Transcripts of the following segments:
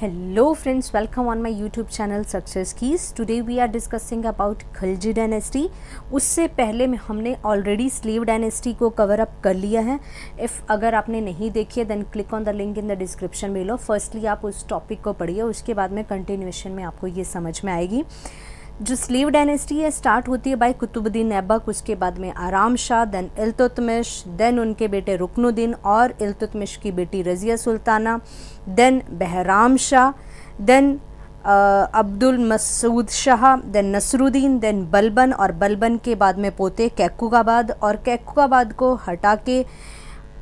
Hello friends, welcome on my YouTube channel Success Keys. Today we are discussing about Khilji dynasty. उससे पहले में हमने already slave dynasty को cover up कर लिया है. अगर आपने नहीं देखी है then click on the link in the description below. Firstly आप उस टॉपिक को पढ़िए, उसके बाद में कंटिन्यूएशन में आपको ये समझ में आएगी. जो स्लेव डायनेस्टी है स्टार्ट होती है बाय कुतुबुद्दीन ऐबक, उसके बाद में आराम शाह, देन इल्तुतमिश, देन उनके बेटे रुकनुद्दीन और इल्तुतमिश की बेटी Razia Sultana, then Bahram Shah, then Abdul Masud Shah, then Nasiruddin, then Balban और बलबन के बाद में पोते कैकुबाबाद और कैकुबाबाद को हटा के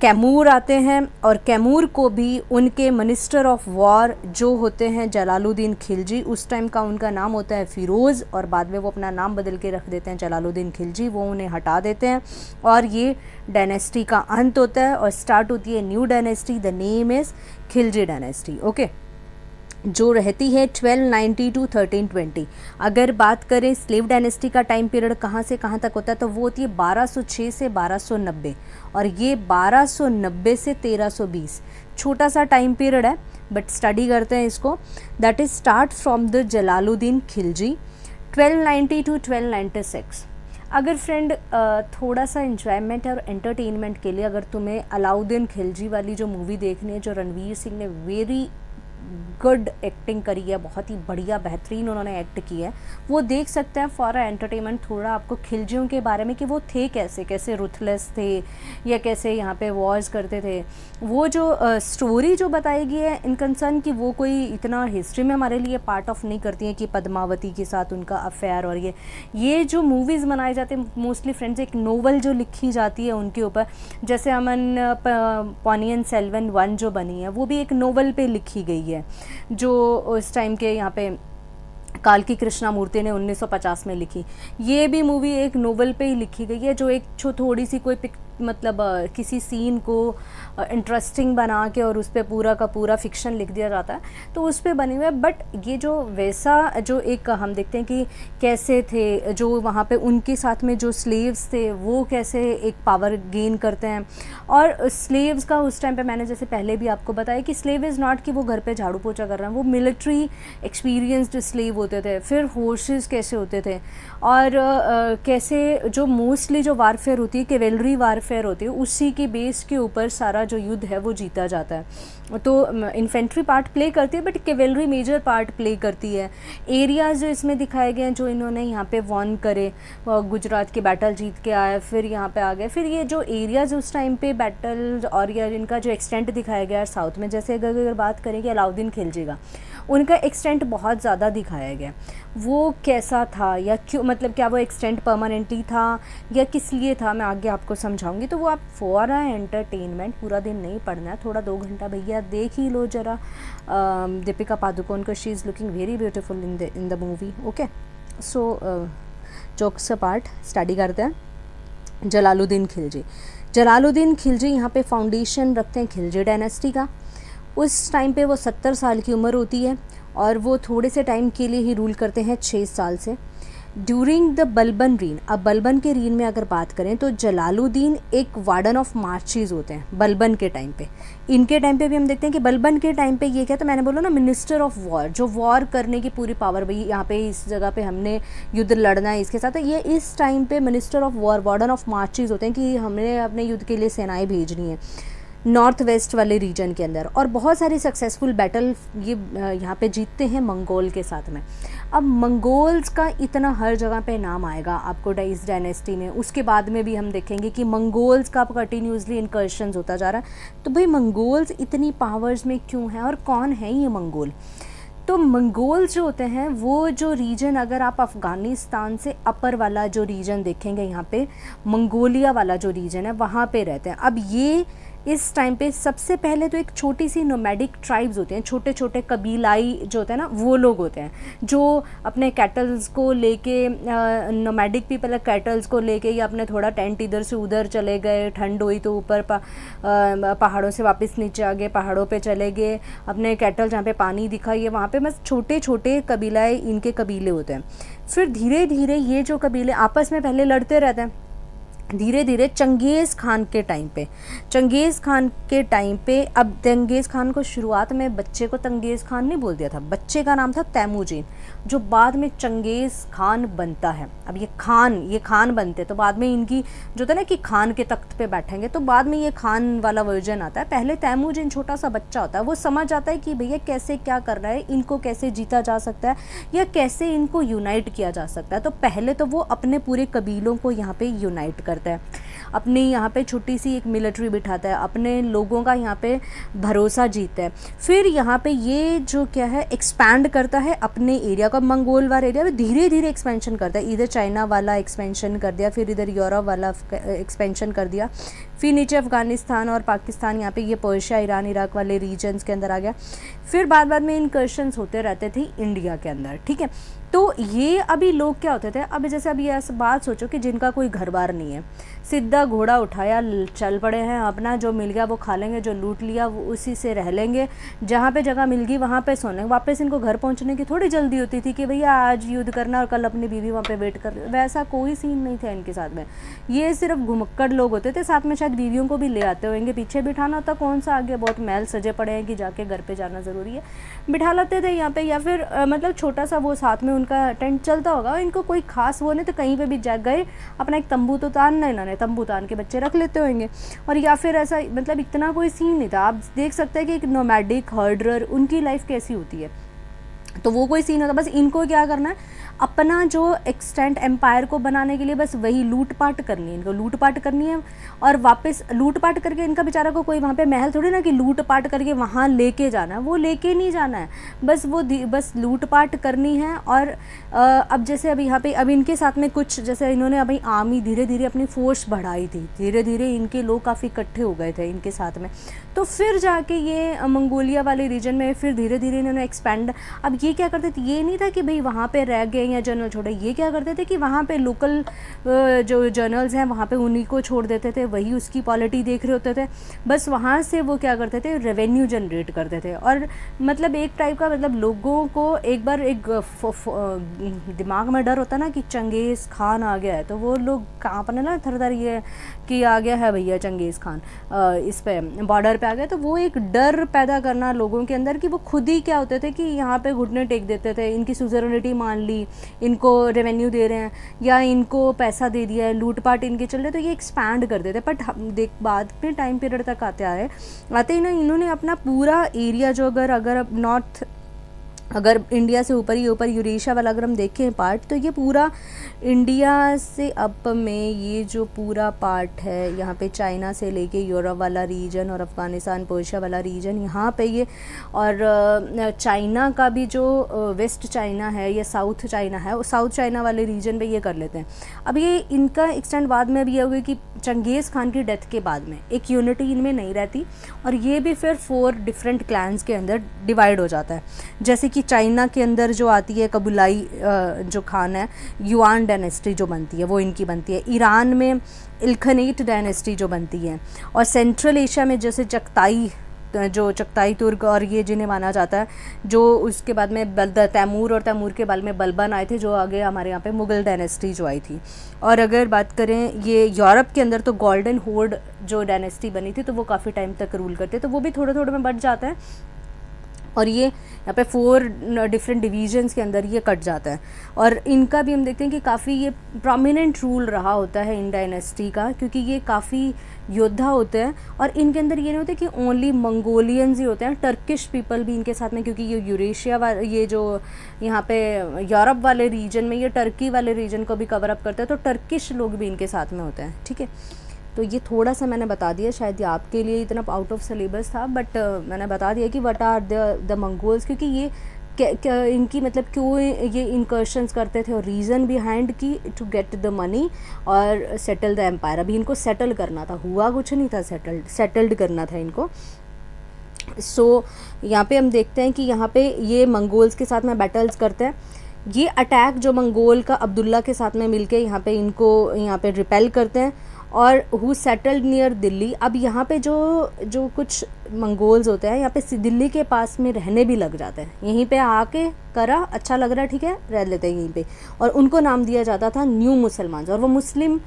कैमूर आते हैं और कैमूर को भी उनके मिनिस्टर ऑफ वॉर जो होते हैं जलालुद्दीन खिलजी, उस टाइम का उनका नाम होता है फ़िरोज़ और बाद में वो अपना नाम बदल के रख देते हैं जलालुद्दीन खिलजी, वो उन्हें हटा देते हैं और ये डायनेस्टी का अंत होता है और स्टार्ट होती है new dynasty. The name is Khilji dynasty. Okay, जो रहती है 1290 टू 1320. अगर बात करें स्लेव डायनेस्टी का टाइम पीरियड कहाँ से कहाँ तक होता है तो वो होती है 1206 से 1290 और ये 1290 से 1320. छोटा सा टाइम पीरियड है बट स्टडी करते हैं इसको. That is start from the Jalaluddin Khilji 1290 to 1296. अगर फ्रेंड थोड़ा सा इन्जॉयमेंट और एंटरटेनमेंट के लिए अगर तुम्हें अलाउद्दीन खिलजी वाली जो मूवी देखनी है, जो रणवीर सिंह ने वेरी गुड एक्टिंग करी है, बहुत ही बढ़िया बेहतरीन उन्होंने एक्ट की है, वो देख सकते हैं फॉर एंटरटेनमेंट. थोड़ा आपको खिलजियों के बारे में कि वो थे कैसे कैसे रुथलेस थे या कैसे यहाँ पे वॉर्स करते थे, वो जो स्टोरी जो बताई गई है इन कंसर्न कि वो कोई इतना हिस्ट्री में हमारे लिए पार्ट ऑफ नहीं करती हैं कि पद्मावती के साथ उनका अफेयर. और ये जो मूवीज़ बनाए जाते हैं मोस्टली फ्रेंड्स एक नोवेल जो लिखी जाती है उनके ऊपर, जैसे अमन पोनियन सेल्वन 1 जो बनी है वो भी एक नोवेल पे लिखी गई है जो उस टाइम के यहाँ पे कालकी कृष्णमूर्ति ने 1950 में लिखी. ये भी मूवी एक नोवेल पे ही लिखी गई है जो एक थोड़ी सी कोई मतलब किसी सीन को इंटरेस्टिंग बना के और उस पर पूरा का पूरा फिक्शन लिख दिया जाता है तो उस पर बनी हुई है. बट ये जो वैसा जो एक हम देखते हैं कि कैसे थे जो वहाँ पे उनके साथ में जो स्लेव्स थे वो कैसे एक पावर गेन करते हैं. और स्लेव्स का उस टाइम पे मैंने जैसे पहले भी आपको बताया कि स्लेव इज़ नॉट कि वो घर पे झाड़ू पोछा कर रहे हैं, वो मिलिट्री एक्सपीरियंस्ड स्लेव होते थे. फिर हॉर्सेस कैसे होते थे और कैसे जो मोस्टली जो वारफेयर होती है कैवेलरी वारफेयर होती है उसी के बेस के ऊपर सारा जो युद्ध है वो जीता जाता है. तो इन्फेंट्री पार्ट प्ले करती है but cavalry major part play करती है. एरियाज़ जो इसमें दिखाए गए हैं जो इन्होंने यहाँ पे वॉन करे, गुजरात की बैटल जीत के आए फिर यहाँ पे आ गए. फिर ये जो एरियाज़ उस टाइम पे बैटल और या इनका जो एक्सटेंट दिखाया गया है साउथ में, जैसे अगर बात करेंगे अलाउद्दीन खिलजी का, उनका एक्सटेंट बहुत ज़्यादा दिखाया गया. वो कैसा था या क्यों, मतलब क्या वो एक्सटेंट परमानेंटली था या किस लिए था, मैं आगे आपको समझाऊंगी. तो वो आप फॉर एंटरटेनमेंट, पूरा दिन नहीं पढ़ना है, थोड़ा 2 घंटा भैया देख ही लो जरा. दीपिका पादुकोण को she is looking very beautiful in the movie. Okay, so jokes part study करते हैं. जलालुद्दीन खिलजी. जलालुद्दीन खिलजी यहाँ पे फाउंडेशन रखते हैं खिलजी डायनेस्टी का. उस टाइम पे वो 70 साल की उम्र होती है और वो थोड़े से टाइम के लिए ही रूल करते हैं 6 साल से ड्यूरिंग द बलबन रीन. अब बलबन के रीन में अगर बात करें तो जलालुद्दीन एक वार्डन ऑफ मार्चीज होते हैं बलबन के टाइम पे. इनके टाइम पे भी हम देखते हैं कि बलबन के टाइम पे ये क्या, तो मैंने बोला ना मिनिस्टर ऑफ वॉर, जो वॉर करने की पूरी पावर, भाई यहाँ पे इस जगह पे हमने युद्ध लड़ना है इसके साथ, ये इस टाइम पे minister of war warden of marches होते हैं कि हमने अपने युद्ध के लिए सेनाएँ भेजनी है नॉर्थ वेस्ट वाले रीजन के अंदर. और बहुत सारी सक्सेसफुल बैटल ये यहाँ पे जीतते हैं मंगोल के साथ में. अब मंगोल्स का इतना हर जगह पे नाम आएगा आपको इस डायनेस्टी में. उसके बाद में भी हम देखेंगे कि मंगोल्स का कंटिन्यूसली इनकर्शंस होता जा रहा है. तो भाई मंगोल्स इतनी पावर्स में क्यों हैं और कौन है ये मंगोल. तो मंगोल्स जो होते हैं वो जो रीजन, अगर आप अफ़गानिस्तान से अपर वाला जो रीजन देखेंगे यहाँ पे मंगोलिया वाला जो रीजन है वहाँ पे रहते हैं. अब ये इस टाइम पे सबसे पहले तो एक छोटी सी नोमैडिक ट्राइब्स होते हैं, छोटे छोटे कबीलाई जो होते हैं ना वो लोग होते हैं जो अपने कैटल्स को लेके, नोमैडिक पीपल कैटल्स को लेके या अपने थोड़ा टेंट इधर से उधर चले गए, ठंड हुई तो ऊपर पहाड़ों से वापस नीचे आ गए, पहाड़ों पे चले गए, अपने कैटल जहाँ पे पानी दिखा ये वहाँ पे बस छोटे छोटे कबीलाए इनके कबीले होते हैं. फिर धीरे धीरे ये जो कबीले आपस में पहले लड़ते रहते हैं धीरे धीरे चंगेज़ खान के टाइम पे, चंगेज़ खान के टाइम पे, अब चंगेज़ खान को शुरुआत में बच्चे को चंगेज़ खान नहीं बोल दिया था, बच्चे का नाम था तैमूजिन, जो बाद में चंगेज़ खान बनता है। अब ये खान बनते तो बाद में इनकी जो था ना कि खान के तख्त पे बैठेंगे, तो बाद में ये खान वाला वर्जन आता है। पहले तैमूजिन छोटा सा बच्चा होता है, वो समझ जाता है कि भैया कैसे क्या करना है, इनको कैसे जीता जा सकता है या कैसे इनको यूनाइट किया जा सकता है। तो पहले तो वो अपने पूरे कबीलों को यहाँ पे यूनाइट करता है, अपनी यहाँ पे छोटी सी एक मिलिट्री बिठाता है, अपने लोगों का यहाँ पे भरोसा जीतता है। फिर यहाँ पे ये जो क्या है एक्सपैंड करता है अपने एरिया का, मंगोल वाला एरिया में धीरे धीरे एक्सपेंशन करता है। इधर चाइना वाला एक्सपेंशन कर दिया, फिर इधर यूरोप वाला एक्सपेंशन कर दिया, फिर नीचे अफ़गानिस्तान और पाकिस्तान, यहाँ पे ये पर्शिया, ईरान, इराक वाले रीजन्स के अंदर आ गया। फिर बाद में इनकर्शंस होते रहते थे इंडिया के अंदर, ठीक है। तो ये अभी लोग क्या होते थे, अब जैसे अभी ऐसा बात सोचो कि जिनका कोई घर बार नहीं है, सीधा घोड़ा उठाया चल पड़े हैं, अपना जो मिल गया वो खा लेंगे, जो लूट लिया वो उसी से रह लेंगे, जहाँ पे जगह मिल गई वहाँ पे सोने। वापस इनको घर पहुँचने की थोड़ी जल्दी होती थी कि भैया आज युद्ध करना और कल अपनी बीवी वहाँ पे वेट कर, वैसा कोई सीन नहीं था इनके साथ में। ये सिर्फ घुमक्कड़ लोग होते थे, साथ में शायद बीवियों को भी ले आते होंगे, पीछे बिठाना होता, कौन सा आगे बहुत महल सजे पड़े हैं कि जाके घर पे जाना ज़रूरी है, बिठा लेते थे यहाँ पे, या फिर मतलब छोटा सा वो साथ में उनका टेंट चलता होगा। इनको कोई खास वो नहीं, तो कहीं पे भी जा गए अपना एक तंबू तो तानना, इन्होंने तंबू तान के बच्चे रख लेते होंगे, और या फिर ऐसा मतलब इतना कोई सीन नहीं था। आप देख सकते हैं कि एक नोमैडिक हर्डर उनकी लाइफ कैसी होती है, तो वो कोई सीन होता। बस इनको क्या करना है, अपना जो एक्सटेंट एम्पायर को बनाने के लिए बस वही लूटपाट करनी है, इनको लूटपाट करनी है, और वापस लूटपाट करके इनका बेचारा को कोई वहाँ पे महल थोड़ी ना कि लूटपाट करके वहाँ लेके जाना है, वो लेके नहीं जाना है, बस वो बस लूटपाट करनी है। और अब जैसे अब यहाँ पे अब इनके साथ में कुछ जैसे इन्होंने अभी आर्मी धीरे धीरे अपनी फोर्स बढ़ाई थी, धीरे धीरे इनके लोग काफ़ी इकट्ठे हो गए थे इनके साथ में, तो फिर जाके ये मंगोलिया वाले रीजन में फिर धीरे धीरे इन्होंने एक्सपेंड। अब ये क्या करते थे, ये नहीं था कि भाई वहाँ पे रह गए या जर्नल छोड़े, ये क्या करते थे कि वहाँ पे लोकल जो जर्नल्स हैं वहाँ पे उन्हीं को छोड़ देते थे, वही उसकी पॉलिटी देख रहे होते थे, बस वहाँ से वो क्या करते थे रेवेन्यू जनरेट करते थे। और मतलब एक टाइप का मतलब लोगों को एक बार एक दिमाग में डर होता ना कि चंगेज़ खान आ गया है, तो वो लोग कांपने ना थर ये कि आ गया है भैया चंगेज़ खान इस पे बॉर्डर पे आ गया, तो वो एक डर पैदा करना लोगों के अंदर कि वो खुद ही क्या होते थे कि यहाँ पे घुटने टेक देते थे, इनकी सुजरनिटी मान ली, इनको रेवेन्यू दे रहे हैं या इनको पैसा दे दिया है, लूटपाट इनके चल रहे, तो ये एक्सपैंड कर देते। बट हम देख बाद में टाइम पीरियड तक आते ही ना इन्होंने अपना पूरा एरिया जो अगर नॉर्थ अगर इंडिया से ऊपर यूरेशिया वाला अगर हम देखें पार्ट, तो ये पूरा इंडिया से अप में ये जो पूरा पार्ट है यहाँ पे चाइना से लेके यूरोप वाला रीजन और अफ़गानिस्तान पर्शिया वाला रीजन यहाँ पे ये, और चाइना का भी जो वेस्ट चाइना है या साउथ चाइना है, साउथ चाइना वाले रीजन पे ये कर लेते हैं। अब ये इनका एक्सटेंड बाद में भी ये होगा कि चंगेज़ खान की डेथ के बाद में एक यूनिटी इनमें नहीं रहती, और ये भी फिर 4 डिफरेंट क्लैंस के अंदर डिवाइड हो जाता है। जैसे कि चाइना के अंदर जो आती है कबुलाई जो खान है, युआन डायनेस्टी जो बनती है वो इनकी बनती है। ईरान में इल्खनीट डायनेस्टी जो बनती है, और सेंट्रल एशिया में जैसे चगताई तुर्क और ये जिन्हें माना जाता है, जो उसके बाद में तैमूर और तैमूर के बाद में बलबन आए थे, जो आगे हमारे यहाँ पे मुग़ल डायनेस्टी जो आई थी। और अगर बात करें ये यूरोप के अंदर, तो गोल्डन होर्ड जो डायनेस्टी बनी थी, तो वो काफ़ी टाइम तक रूल करते, तो वो भी थोड़े थोड़े में बढ़ जाता है, और ये यहाँ पे 4 डिफरेंट डिवीजन्स के अंदर ये कट जाता है। और इनका भी हम देखते हैं कि काफ़ी ये प्रोमिनेंट रूल रहा होता है इन डायनेस्टी का, क्योंकि ये काफ़ी योद्धा होते हैं, और इनके अंदर ये नहीं होता कि ओनली मंगोलियंस ही होते हैं, टर्किश पीपल भी इनके साथ में, क्योंकि ये यूरेशिया ये जो यहाँ पे यूरोप वाले रीजन में ये टर्की वाले रीजन को भी कवर अप करते हैं, तो टर्किश लोग भी इनके साथ में होते हैं, ठीक है। तो ये थोड़ा सा मैंने बता दिया, शायद ये आपके लिए इतना आउट ऑफ सिलेबस था, बट मैंने बता दिया कि व्हाट आर द मंगोल्स, क्योंकि ये क्या इनकी मतलब क्यों ये इनकर्शंस करते थे, और रीज़न बिहाइंड की टू गेट द मनी और सेटल द एम्पायर। अभी इनको सेटल करना था, हुआ कुछ नहीं था, सेटल्ड करना था इनको। सो यहाँ पे हम देखते हैं कि यहाँ पे ये मंगोल्स के साथ में बैटल्स करते हैं। ये अटैक जो मंगोल का अब्दुल्ला के साथ में मिलके यहाँ पे इनको यहाँ पे रिपेल करते हैं, और हु सेटल्ड नियर दिल्ली। अब यहाँ पे जो कुछ मंगोल्स होते हैं यहाँ पे दिल्ली के पास में रहने भी लग जाते हैं, यहीं पे आके करा अच्छा लग रहा है, ठीक है, रह लेते हैं यहीं पे, और उनको नाम दिया जाता था न्यू मुसलमान, और वो मुस्लिम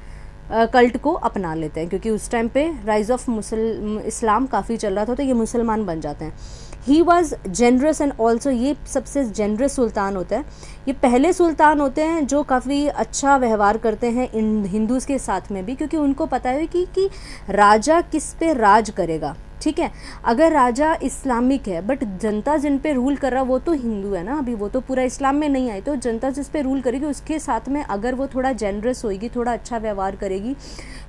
कल्ट को अपना लेते हैं, क्योंकि उस टाइम पे राइज ऑफ इस्लाम काफ़ी चल रहा था, तो ये मुसलमान बन जाते हैं। He was generous and also, ये सबसे जेनरस सुल्तान होता है। ये पहले सुल्तान होते हैं जो काफ़ी अच्छा व्यवहार करते हैं इन हिंदूज़ के साथ में भी, क्योंकि उनको पता है कि राजा किस पे राज करेगा, ठीक है। अगर राजा इस्लामिक है बट जनता जिन पे रूल कर रहा वो तो हिंदू है ना, अभी वो तो पूरा इस्लाम में नहीं आई, तो जनता जिस पे रूल करेगी उसके साथ में अगर वो थोड़ा जेनरस होगी, थोड़ा अच्छा व्यवहार करेगी,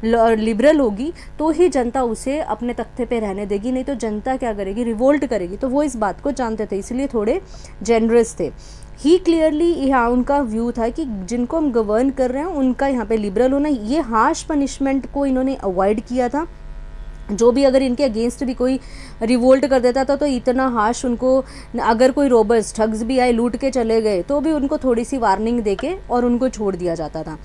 लिबरल होगी, तो ही जनता उसे अपने तख्ते पे रहने देगी, नहीं तो जनता क्या करेगी, रिवोल्ट करेगी। तो वो इस बात को जानते थे, इसलिए थोड़े जेनरस थे। ही क्लियरली, यहाँ उनका व्यू था कि जिनको हम गवर्न कर रहे हैं उनका यहाँ पे लिबरल होना। ये हार्श पनिशमेंट को इन्होंने अवॉइड किया था। जो भी अगर इनके अगेंस्ट भी कोई रिवोल्ट कर देता था तो इतना हार्श उनको, अगर कोई रोबर्स ठग्स भी आए लूट के चले गए तो भी उनको थोड़ी सी वार्निंग देके और उनको छोड़ दिया जाता था।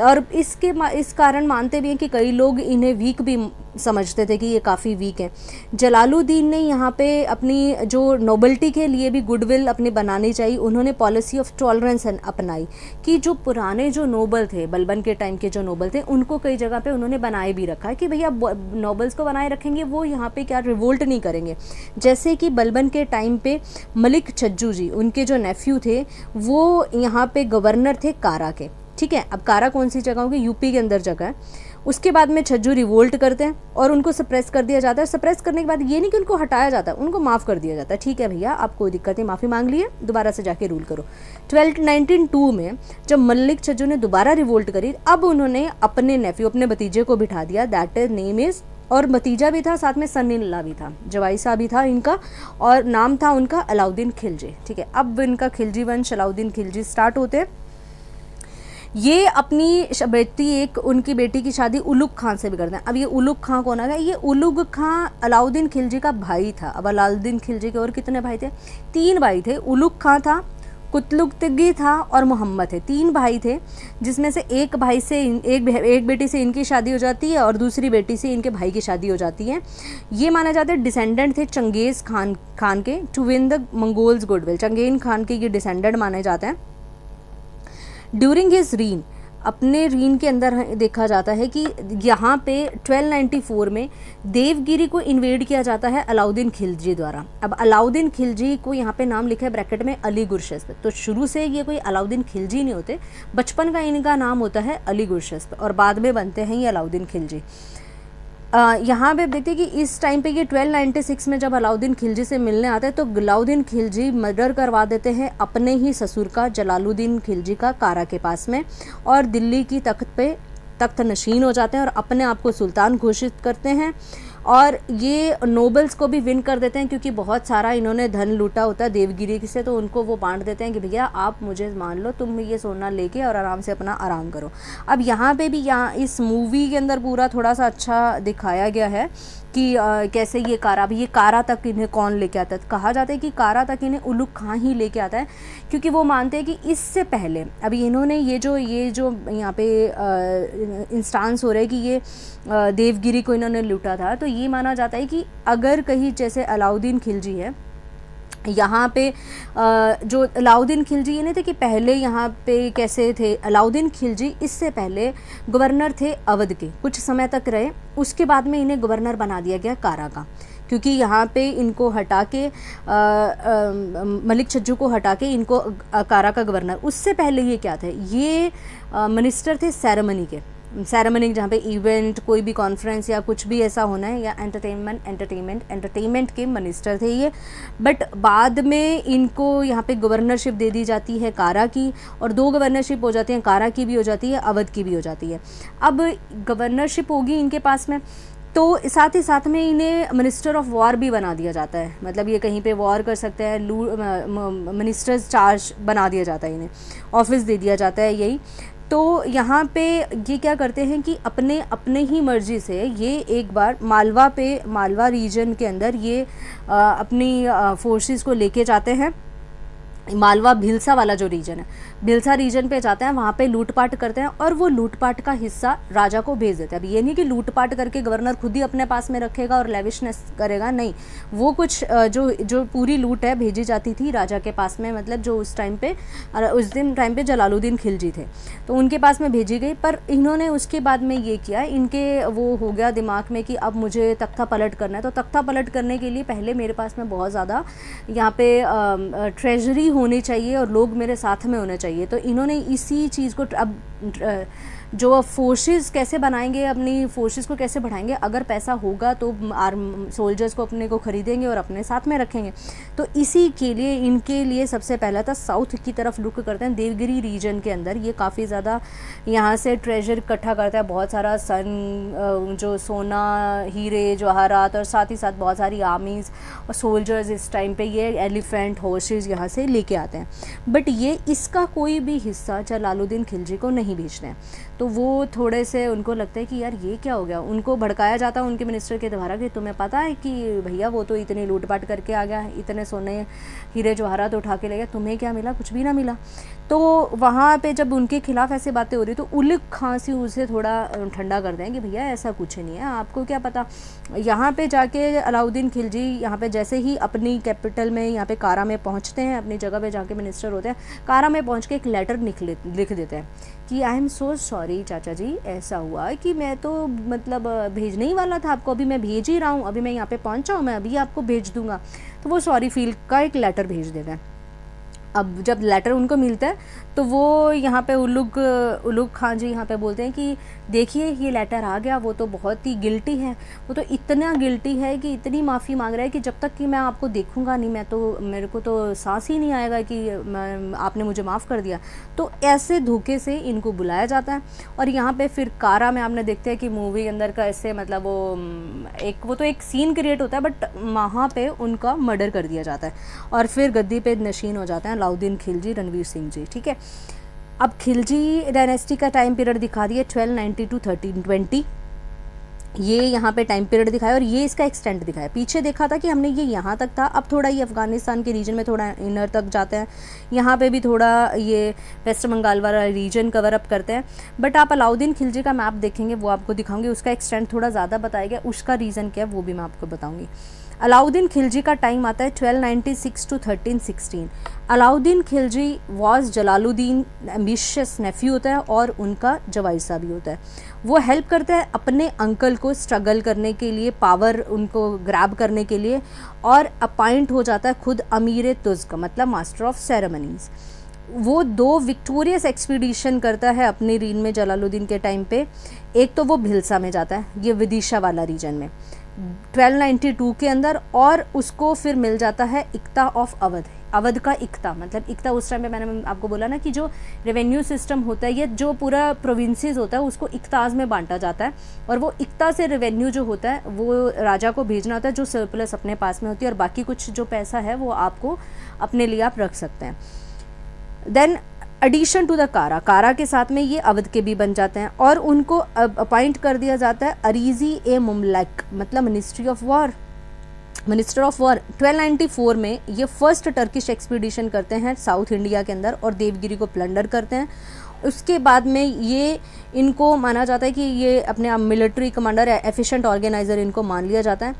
और इस कारण मानते भी हैं कि कई लोग इन्हें वीक भी समझते थे कि ये काफ़ी वीक है। जलालुद्दीन ने यहाँ पे अपनी जो नोबल्टी के लिए भी गुडविल अपनी बनानी चाहिए, उन्होंने पॉलिसी ऑफ टॉलरेंस अपनाई कि जो पुराने जो नोबल थे, बलबन के टाइम के जो नोबल थे, उनको कई जगह पे उन्होंने बनाए भी रखा है कि भैया नोबल्स को बनाए रखेंगे, वो यहाँ पे क्या रिवोल्ट नहीं करेंगे। जैसे कि बलबन के टाइम पे मलिक छज्जू जी, उनके जो नेफ्यू थे, वो यहाँ पे गवर्नर थे कारा के, ठीक है। अब कारा कौन सी जगह होगी, यूपी के अंदर जगह है। उसके बाद में छज्जू रिवोल्ट करते हैं और उनको सप्रेस कर दिया जाता है। सप्रेस करने के बाद ये नहीं कि उनको हटाया जाता है, उनको माफ़ कर दिया जाता है, ठीक है भैया आप कोई दिक्कत नहीं, माफ़ी मांग लिए, दोबारा से जाके रूल करो। 1902 में जब मलिक छज्जू ने दोबारा रिवोल्ट करी, अब उन्होंने अपने नेफ्यू, अपने भतीजे को बिठा दिया, दैट नेम इज़, और भतीजा भी था साथ में सन इन लॉ भी था, जवाई साहब भी था इनका, और नाम था उनका अलाउद्दीन खिलजी, ठीक है। अब इनका खिलजी वंश, अलाउद्दीन खिलजी स्टार्ट होते हैं। ये अपनी उनकी बेटी की शादी उलुग खां से भी करते हैं। अब ये उलुग खां कौन आ गया, ये उलुग खां अलाउद्दीन खिलजी का भाई था। अब अलाउद्दीन खिलजी के और कितने भाई थे, 3 भाई थे। उलुग खां था, कुतलुगतगी था और मोहम्मद थे, 3 भाई थे, जिसमें से एक भाई से एक बेटी से इनकी शादी हो जाती है और दूसरी बेटी से इनके भाई की शादी हो जाती है। ये माना जाता है डिसेंडेंट थे चंगेज़ खान के, to win the Mongols goodwill. Genghis Khan के ये डिसेंडेंट माने जाते हैं। ड्यूरिंग हिज रीन, अपने रीन के अंदर देखा जाता है कि यहाँ पे 1294 में देवगिरी को इन्वेड किया जाता है अलाउद्दीन खिलजी द्वारा। अब अलाउद्दीन खिलजी को यहाँ पे नाम लिखा है ब्रैकेट में अली गुरशस्प, तो शुरू से ये कोई अलाउद्दीन खिलजी नहीं होते, बचपन का इनका नाम होता है अली गुरशस्प और बाद में बनते हैं ये अलाउद्दीन खिलजी। यहाँ पे देखते हैं कि इस टाइम पे ये 1296 में जब अलाउद्दीन खिलजी से मिलने आते हैं तो अलाउद्दीन खिलजी मर्डर करवा देते हैं अपने ही ससुर का, जलालुद्दीन खिलजी का, कारा के पास में, और दिल्ली की तख्त नशीन हो जाते हैं और अपने आप को सुल्तान घोषित करते हैं। और ये नोबल्स को भी विन कर देते हैं, क्योंकि बहुत सारा इन्होंने धन लूटा होता है देवगिरी से, तो उनको वो बांट देते हैं कि भैया आप मुझे मान लो, तुम ये सोना लेके और आराम से अपना आराम करो। अब यहाँ पे भी, यहाँ इस मूवी के अंदर पूरा थोड़ा सा अच्छा दिखाया गया है कि कैसे ये कारा तक इन्हें कौन लेके आता है। कहा जाता है कि कारा तक इन्हें उलुग खां ही लेके आता है, क्योंकि वो मानते हैं कि इससे पहले अभी इन्होंने ये जो यहाँ पे इंस्टांस हो रहा है कि ये देवगिरी को इन्होंने लूटा था, तो ये माना जाता है कि अगर कहीं जैसे अलाउद्दीन खिलजी है यहाँ पे, जो अलाउद्दीन खिलजी ये नहीं थे कि पहले यहाँ पे कैसे थे, अलाउद्दीन खिलजी इससे पहले गवर्नर थे अवध के, कुछ समय तक रहे, उसके बाद में इन्हें गवर्नर बना दिया गया कारा का, क्योंकि यहाँ पे इनको हटा के मलिक छज्जू को हटा के इनको कारा का गवर्नर, उससे पहले ये क्या थे, ये मिनिस्टर थे सेरेमनी के, जहाँ पे इवेंट, कोई भी कॉन्फ्रेंस या कुछ भी ऐसा होना है, या एंटरटेनमेंट के मिनिस्टर थे ये। बट बाद में इनको यहाँ पे गवर्नरशिप दे दी जाती है कारा की, और 2 गवर्नरशिप हो जाती हैं, कारा की भी हो जाती है, अवध की भी हो जाती है। अब गवर्नरशिप होगी इनके पास में, तो साथ ही साथ में इन्हें मिनिस्टर ऑफ वॉर भी बना दिया जाता है, मतलब ये कहीं पे वॉर कर सकते हैं, मिनिस्टर्स चार्ज बना दिया जाता है, इन्हें ऑफिस दे दिया जाता है यही। तो यहाँ पे ये क्या करते हैं कि अपने ही मर्जी से ये एक बार मालवा रीजन के अंदर ये अपनी फोर्सेस को लेके जाते हैं मालवा भिलसा वाला जो रीजन है, भिलसा रीजन पे जाते हैं, वहाँ पे लूटपाट करते हैं और वो लूटपाट का हिस्सा राजा को भेज देते हैं। अब ये नहीं कि लूटपाट करके गवर्नर खुद ही अपने पास में रखेगा और लेविशनेस करेगा, नहीं, वो कुछ जो पूरी लूट है भेजी जाती थी राजा के पास में, मतलब जो उस टाइम पे जलालुद्दीन खिलजी थे तो उनके पास में भेजी गई। पर इन्होंने उसके बाद में ये किया, इनके वो हो गया दिमाग में कि अब मुझे तख्ता पलट करना है। तो तख्ता पलट करने के लिए पहले मेरे पास में बहुत ज़्यादा यहाँ पे ट्रेजरी होनी चाहिए और लोग मेरे साथ में होने चाहिए। तो इन्होंने इसी चीज़ को अब जो फोर्सेस कैसे बनाएंगे, अपनी फोर्सेस को कैसे बढ़ाएंगे, अगर पैसा होगा तो सोल्जर्स को अपने को खरीदेंगे और अपने साथ में रखेंगे। तो इसी के लिए इनके लिए सबसे पहला था साउथ की तरफ लुक करते हैं, देवगिरी रीजन के अंदर। ये काफ़ी ज़्यादा यहाँ से ट्रेजर इकट्ठा करता है, बहुत सारा जो सोना, हीरे जवाहरात और साथ ही साथ बहुत सारी आर्मीज़ और सोल्जर्स इस टाइम पे ये एलिफेंट हॉर्सेस यहाँ से लेके आते हैं। बट ये इसका कोई भी हिस्सा जलालुद्दीन खिलजी को नहीं भेजते हैं। तो वो थोड़े से उनको लगता है कि यार ये क्या हो गया। उनको भड़काया जाता है उनके मिनिस्टर के द्वारा कि तुम्हें पता है कि भैया वो तो इतनी लूटपाट करके आ गया, इतने सोने हीरे जवाहरात उठा के ले गया, तुम्हें क्या मिला, कुछ भी ना मिला। तो वहाँ पे जब उनके खिलाफ ऐसे बातें हो रही तो उलिग खां से उसे थोड़ा ठंडा कर दें कि भैया ऐसा कुछ नहीं है, आपको क्या पता। यहाँ पे जाके अलाउद्दीन खिलजी यहाँ पे जैसे ही अपनी कैपिटल में यहाँ पे कारा में पहुँचते हैं, अपनी जगह पे जाके मिनिस्टर होते हैं, कारा में पहुँच के एक लेटर लिख देते हैं कि आई एम सो सॉरी चाचा जी, ऐसा हुआ कि मैं तो मतलब भेजने ही वाला था आपको, अभी मैं भेज ही रहा हूँ, अभी मैं यहाँ पे पहुँचा हूँ, मैं अभी आपको भेज दूँगा। तो वो सॉरी फील का एक लेटर भेज देते हैं। अब जब लेटर उनको मिलता है तो वो यहाँ पे उलुग खां जी यहाँ पे बोलते हैं कि देखिए ये लेटर आ गया, वो तो बहुत ही गिल्टी है, वो तो इतना गिल्टी है कि इतनी माफ़ी मांग रहा है कि जब तक कि मैं आपको देखूंगा नहीं मेरे को तो सांस ही नहीं आएगा कि आपने मुझे माफ़ कर दिया। तो ऐसे धोखे से इनको बुलाया जाता है। और यहाँ पे फिर कारा में आपने देखते हैं कि मूवी अंदर का ऐसे मतलब वो तो एक सीन क्रिएट होता है, बट वहाँ पे उनका मर्डर कर दिया जाता है और फिर गद्दी पे नशीन हो जाते हैं अलाउद्दीन खिलजी, रणवीर सिंह जी। ठीक है, अब खिलजी डायनेस्टी का टाइम पीरियड दिखा दिया 1290 to 1320, ये यहाँ पे टाइम पीरियड दिखाया और ये इसका एक्सटेंट दिखाया। पीछे देखा था कि हमने ये यहाँ तक था, अब थोड़ा ये अफ़गानिस्तान के रीजन में थोड़ा इनर तक जाते हैं, यहाँ पे भी थोड़ा ये वेस्ट बंगाल वाला रीजन कवर अप करते हैं। बट आप अलाउद्दीन खिलजी का मैप देखेंगे, वो आपको दिखाऊंगी, उसका एक्सटेंट थोड़ा ज़्यादा बताया गया, उसका रीज़न क्या है वो भी मैं आपको बताऊँगी। अलाउद्दीन खिलजी का टाइम आता है 1296 to 1316। Alauddin Khilji was Jalaluddin ambitious nephew होता है और उनका जवाइसा भी होता है। वो हेल्प करता है अपने अंकल को स्ट्रगल करने के लिए, पावर उनको ग्रैब करने के लिए, और अपॉइंट हो जाता है खुद अमीर तुज़्क, मतलब मास्टर ऑफ सेरेमनीज़। वो 2 विक्टोरियस एक्सपीडिशन करता है अपने रीन में जलालुद्दीन के टाइम पे। एक तो वो भिलसा में जाता है, ये विदिशा वाला रीजन में 1292 के अंदर, और उसको फिर मिल जाता है इक्ता ऑफ अवध। अवध का इक्ता, मतलब इक्ता उस टाइम पे मैंने आपको बोला ना कि जो रेवेन्यू सिस्टम होता है, ये जो पूरा प्रोविंसेस होता है उसको इक्ताज में बांटा जाता है, और वो इक्ता से रेवेन्यू जो होता है वो राजा को भेजना होता है, जो सरप्लस अपने पास में होती है, और बाकी कुछ जो पैसा है वो आपको अपने लिए आप रख सकते हैं। देन एडिशन टू द कारा के साथ में ये अवध के भी बन जाते हैं, और उनको अपॉइंट कर दिया जाता है अरीजी ए मुमलक, मतलब मिनिस्टर ऑफ वॉर। 1294 में ये फर्स्ट टर्किश एक्सपीडिशन करते हैं साउथ इंडिया के अंदर और देवगिरी को प्लंडर करते हैं। उसके बाद में ये इनको माना जाता है कि ये अपने आप मिलिट्री कमांडर, एफिशिएंट ऑर्गेनाइज़र इनको मान लिया जाता है।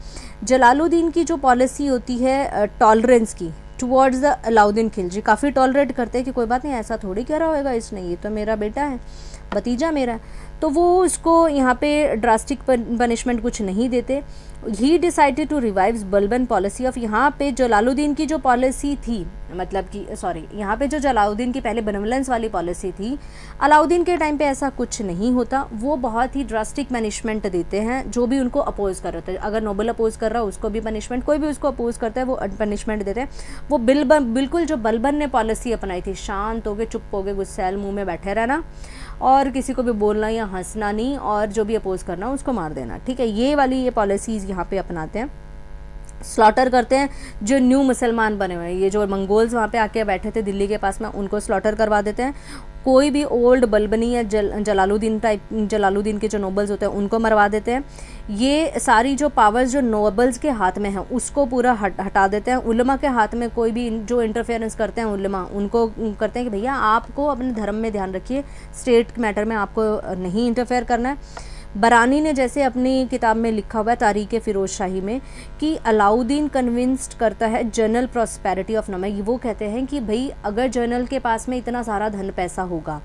जलालुद्दीन की जो पॉलिसी होती है टॉलरेंस की टुवर्ड्स द अलाउद्दीन खिलजी, काफ़ी टॉलरेट करते हैं कि कोई बात नहीं, ऐसा थोड़ी कह रहा होगा इसने, ये तो मेरा बेटा है, भतीजा मेरा। तो वो उसको यहाँ पे ड्रास्टिक पनिशमेंट कुछ नहीं देते। He decided to revive Balban policy of, यहाँ पे जलालुद्दीन की जो पॉलिसी थी, मतलब कि यहाँ पे जो जलालुद्दीन की पहले बेनेवलेंस वाली पॉलिसी थी, अलाउद्दीन के टाइम पे ऐसा कुछ नहीं होता। वो बहुत ही ड्रास्टिक पनिशमेंट देते हैं जो भी उनको अपोज कर रहे थे। अगर नोबल अपोज कर रहा है उसको भी पनिशमेंट, कोई भी उसको अपोज करता है वो पनिशमेंट देते हैं। वो बिल्कुल जो बलबन ने पॉलिसी अपनाई थी, शांत हो गए, चुप हो गए, गुस्सैल मुँह में बैठे रहना और किसी को भी बोलना या हंसना नहीं, और जो भी अपोज करना उसको मार देना। ठीक है, ये वाली ये पॉलिसीज़ यहाँ पे अपनाते हैं। स्लॉटर करते हैं जो न्यू मुसलमान बने हुए हैं, ये जो मंगोल्स वहाँ पे आके बैठे थे दिल्ली के पास में, उनको स्लॉटर करवा देते हैं। कोई भी ओल्ड बलबनी या जलालुद्दीन के जो नोबल्स होते हैं उनको मरवा देते हैं। ये सारी जो पावर्स जो नोबल्स के हाथ में है उसको पूरा हटा देते हैं। उलमा के हाथ में कोई भी जो इंटरफेरेंस करते हैं उलमा, उनको करते हैं कि भैया आपको अपने धर्म में ध्यान रखिए, स्टेट मैटर में आपको नहीं इंटरफेयर करना है। बरानी ने जैसे अपनी किताब में लिखा हुआ है तारीख़ फ़िरोज़ शाही में कि अलाउद्दीन कन्विंस्ड करता है जनरल प्रॉस्पेरिटी ऑफ नमक। वो कहते हैं कि भाई अगर जनरल के पास में इतना सारा धन पैसा होगा,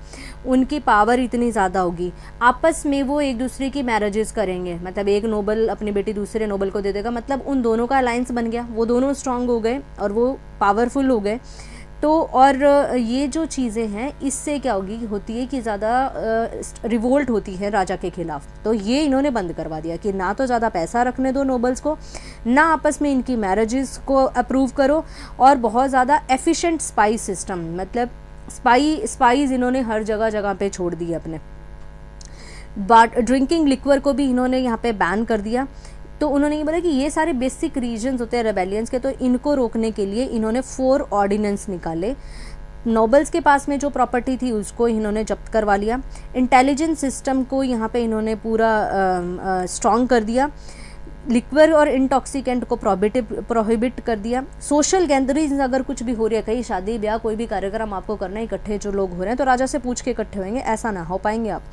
उनकी पावर इतनी ज़्यादा होगी, आपस में वो एक दूसरे की मैरिजेस करेंगे, मतलब एक नोबल अपनी बेटी दूसरे नोबल को दे देगा, मतलब उन दोनों का अलायंस बन गया, वो दोनों स्ट्रांग हो गए और वो पावरफुल हो गए। तो और ये जो चीज़ें हैं इससे क्या होती है कि ज़्यादा रिवोल्ट होती है राजा के ख़िलाफ़। तो ये इन्होंने बंद करवा दिया कि ना तो ज़्यादा पैसा रखने दो नोबल्स को, ना आपस में इनकी मैरिजेस को अप्रूव करो, और बहुत ज़्यादा एफिशिएंट स्पाई सिस्टम, मतलब स्पाइज इन्होंने हर जगह पे छोड़ दिए अपने। बट ड्रिंकिंग लिक्वर को भी इन्होंने यहाँ पे बैन कर दिया। तो उन्होंने ये बोला कि ये सारे बेसिक रीजंस होते हैं रेबेलियंस के, तो इनको रोकने के लिए इन्होंने 4 ऑर्डिनेंस निकाले। नोबल्स के पास में जो प्रॉपर्टी थी उसको इन्होंने जब्त करवा लिया। इंटेलिजेंस सिस्टम को यहाँ पे इन्होंने पूरा स्ट्रॉन्ग कर दिया। लिक्वर और इंटॉक्सिकेंट को प्रोहिबिट कर दिया। सोशल गैदरिंग्स अगर कुछ भी हो रही है, कहीं शादी ब्याह कोई भी कार्यक्रम आपको करना है, इकट्ठे जो लोग हो रहे हैं तो राजा से पूछ के इकट्ठे होंगे, ऐसा ना हो पाएंगे आप।